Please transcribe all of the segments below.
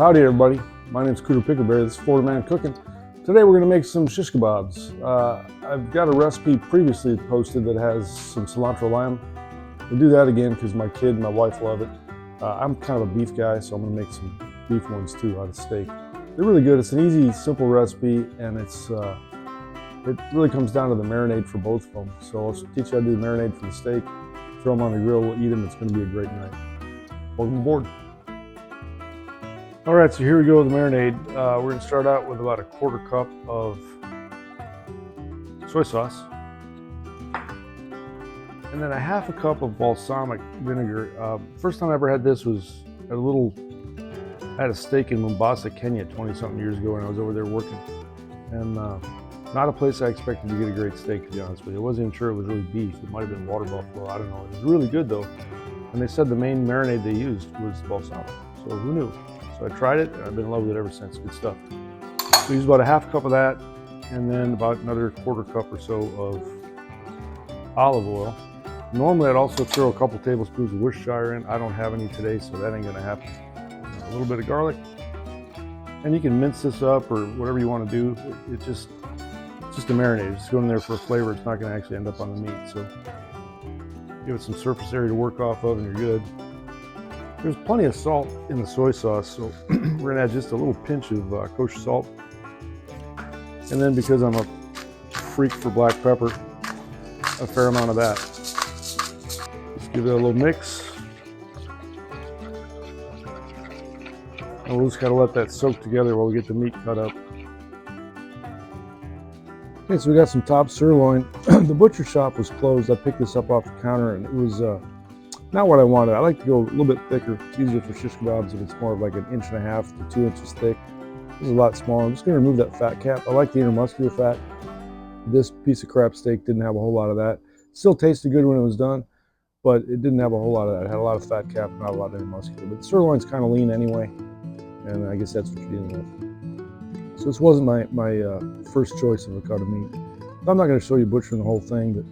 Howdy everybody, my name is Cooter Pickleberry, this is Florida Man Cooking. Today we're going to make some shish kebabs. I've got a recipe previously posted that has some cilantro lime. We'll do that again because my kid and my wife love it. I'm kind of a beef guy, so I'm going to make some beef ones too out of steak. They're really good. It's an easy, simple recipe, and it really comes down to the marinade for both of them. So I'll teach you how to do the marinade for the steak, throw them on the grill, we'll eat them. It's going to be a great night. Welcome aboard. All right, so here we go with the marinade. We're going to start out with about a quarter cup of soy sauce, and then a half a cup of balsamic vinegar. First time I ever had this was I had a steak in Mombasa, Kenya 20-something years ago when I was over there working. And not a place I expected to get a great steak, to be honest with you. I wasn't even sure it was really beef. It might have been water buffalo, I don't know. It was really good though. And they said the main marinade they used was balsamic, so who knew? So I tried it, and I've been in love with it ever since. Good stuff. So use about a half cup of that, and then about another quarter cup or so of olive oil. Normally I'd also throw a couple tablespoons of Worcestershire in. I don't have any today, so that ain't gonna happen. A little bit of garlic. And you can mince this up or whatever you want to do. It's just a marinade. It's going in there for a flavor. It's not gonna actually end up on the meat. So give it some surface area to work off of, and you're good. There's plenty of salt in the soy sauce, so we're gonna add just a little pinch of kosher salt. And then because I'm a freak for black pepper, a fair amount of that. Just give it a little mix. And we'll just gotta let that soak together while we get the meat cut up. Okay, so we got some top sirloin. The butcher shop was closed. I picked this up off the counter, and it was not what I wanted. I like to go a little bit thicker. It's easier for shish kebabs if it's more of like 1.5 inches to 2 inches thick. This is a lot smaller. I'm just going to remove that fat cap. I like the intermuscular fat. This piece of crap steak didn't have a whole lot of that. Still tasted good when it was done, but it didn't have a whole lot of that. It had a lot of fat cap, not a lot of intermuscular. But the sirloin's kind of lean anyway, and I guess that's what you're dealing with. So this wasn't my first choice of a cut of meat. I'm not going to show you butchering the whole thing, but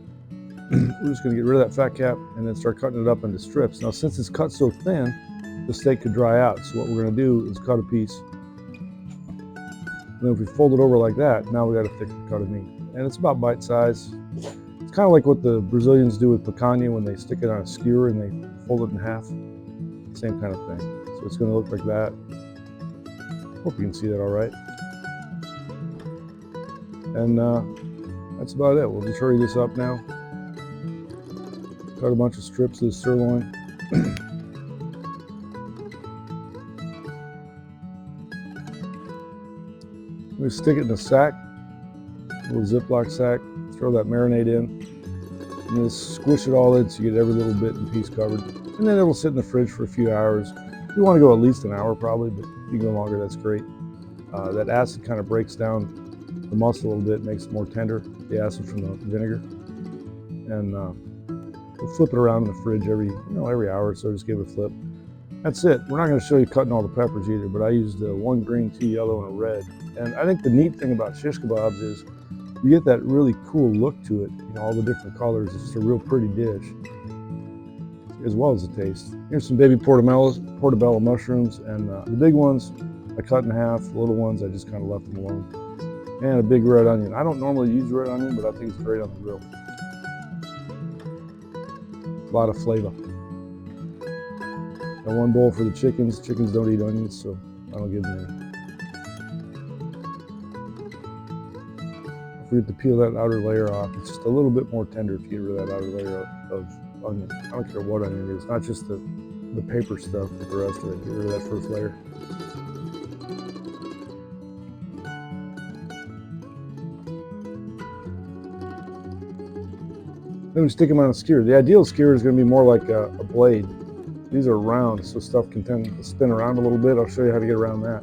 we're just going to get rid of that fat cap and then start cutting it up into strips. Now, since it's cut so thin, the steak could dry out. So what we're going to do is cut a piece. And then if we fold it over like that, now we got a thick cut of meat. And it's about bite size. It's kind of like what the Brazilians do with picanha when they stick it on a skewer and they fold it in half. Same kind of thing. So it's going to look like that. Hope you can see that all right. And that's about it. We'll just hurry this up now. Cut a bunch of strips of the sirloin. We stick it in a sack, a little Ziploc sack, throw that marinade in, and just squish it all in so you get every little bit and piece covered. And then it'll sit in the fridge for a few hours. You want to go at least an hour probably, but if you go longer, that's great. That acid kind of breaks down the muscle a little bit, makes it more tender, the acid from the vinegar. And we'll flip it around in the fridge every hour or so, just give it a flip. That's it. We're not going to show you cutting all the peppers either, but I used one green, 2 yellow, and a red. And I think the neat thing about shish kebabs is you get that really cool look to it. All the different colors. It's just a real pretty dish, as well as the taste. Here's some baby portobello mushrooms, and the big ones I cut in half. The little ones I just kind of left them alone. And a big red onion. I don't normally use red onion, but I think it's great on the grill. A lot of flavor. Got one bowl for the chickens. Chickens don't eat onions, so I don't give them any. Don't forget to peel that outer layer off. It's just a little bit more tender if you get rid of that outer layer of onion. I don't care what onion it is, not just the paper stuff, but the rest of it. Get rid of that first layer. Then we stick them on a skewer. The ideal skewer is going to be more like a blade. These are round, so stuff can tend to spin around a little bit. I'll show you how to get around that.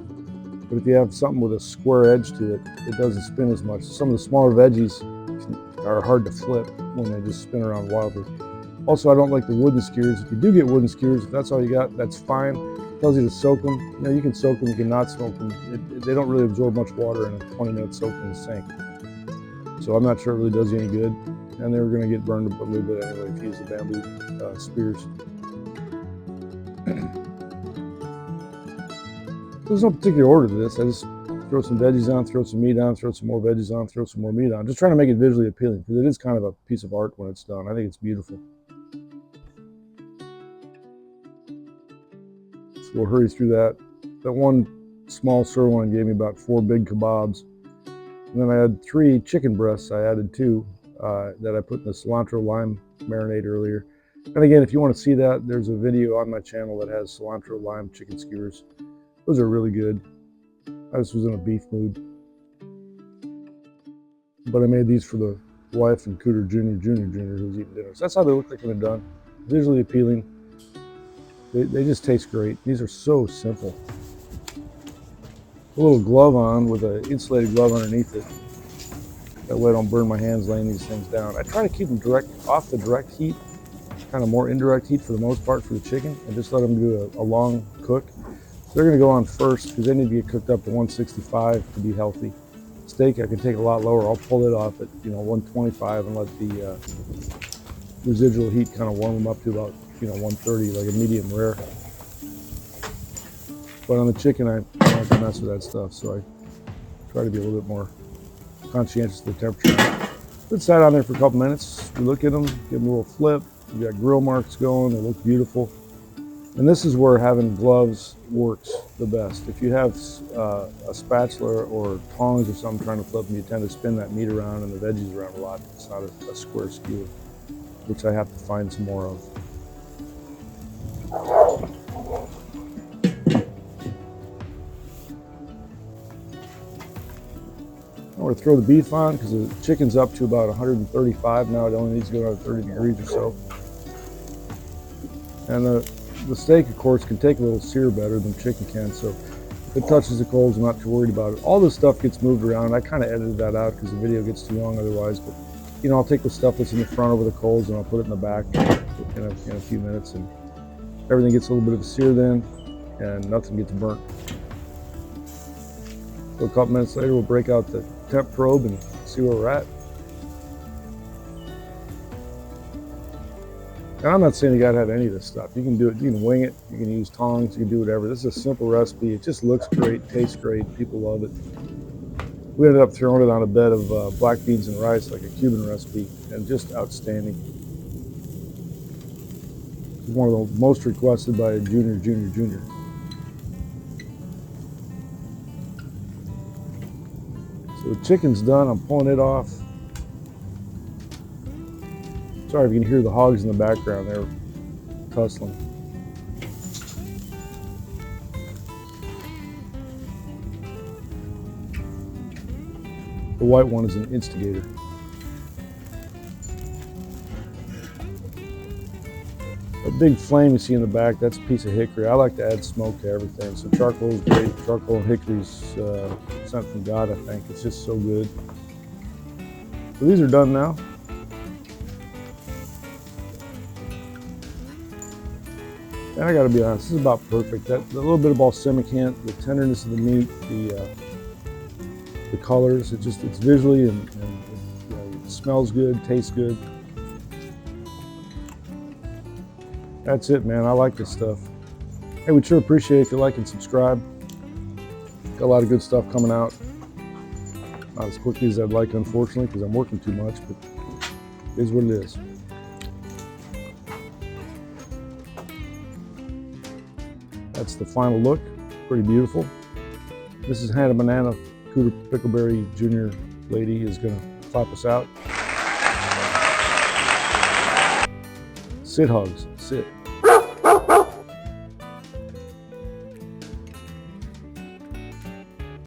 But if you have something with a square edge to it, it doesn't spin as much. Some of the smaller veggies are hard to flip when they just spin around wildly. Also, I don't like the wooden skewers. If you do get wooden skewers, if that's all you got, that's fine. It tells you to soak them. You can soak them, you can not soak them. They don't really absorb much water in a 20-minute soak in the sink. So I'm not sure it really does you any good. And they were going to get burned a little bit anyway if you use the bamboo spears. There's no particular order to this. I just throw some veggies on, throw some meat on, throw some more veggies on, throw some more meat on. Just trying to make it visually appealing because it is kind of a piece of art when it's done. I think it's beautiful. So we'll hurry through that. That one small sirloin gave me about 4 big kebabs. And then I had 3 chicken breasts. I added 2 that I put in the cilantro lime marinade earlier. And again, if you want to see that, there's a video on my channel that has cilantro lime chicken skewers. Those are really good. I just was in a beef mood. But I made these for the wife and Cooter Jr. who's eating dinner. So that's how they look like when they're done. Visually appealing. They just taste great. These are so simple. A little glove on with an insulated glove underneath it. That way I don't burn my hands laying these things down. I try to keep them off the direct heat, kind of more indirect heat for the most part for the chicken, and just let them do a long cook. So they're going to go on first because they need to get cooked up to 165 to be healthy. Steak I can take a lot lower. I'll pull it off at 125 and let the residual heat kind of warm them up to about 130, like a medium rare. But on the chicken, I don't like to mess with that stuff, so I try to be a little bit more conscientious of the temperature. Put it sat on there for a couple minutes. We look at them, give them a little flip. We got grill marks going. They look beautiful. And this is where having gloves works the best. If you have a spatula or tongs or something trying to flip them, you tend to spin that meat around and the veggies around a lot. It's not a square skewer, which I have to find some more of. I'm going to throw the beef on because the chicken's up to about 135 now. It only needs to go down to 30 degrees or so. And the steak, of course, can take a little sear better than chicken can. So if it touches the coals, I'm not too worried about it. All this stuff gets moved around. I kind of edited that out because the video gets too long otherwise. But I'll take the stuff that's in the front over the coals and I'll put it in the back in a few minutes, and everything gets a little bit of a sear then, and nothing gets burnt. So a couple minutes later, we'll break out the temp probe and see where we're at. And I'm not saying you gotta have any of this stuff. You can do it, you can wing it, you can use tongs, you can do whatever. This is a simple recipe. It just looks great, tastes great, people love it. We ended up throwing it on a bed of black beans and rice, like a Cuban recipe, and just outstanding. It's one of the most requested by Junior. So the chicken's done, I'm pulling it off. Sorry if you can hear the hogs in the background, they're tussling. The white one is an instigator. A big flame you see in the back, that's a piece of hickory. I like to add smoke to everything. So charcoal is great. Charcoal and hickory's sent from God, I think. It's just so good. So these are done now. And I gotta be honest, this is about perfect. That a little bit of balsamic hint, the tenderness of the meat, the colors, it's visually and it smells good, tastes good. That's it, man. I like this stuff. Hey, we'd sure appreciate it if you like and subscribe. Got a lot of good stuff coming out. Not as quickly as I'd like, unfortunately, because I'm working too much, but it is what it is. That's the final look. Pretty beautiful. This is Hannah Banana, Cooter Pickleberry Jr. lady is going to clap us out. Sit, hogs, sit.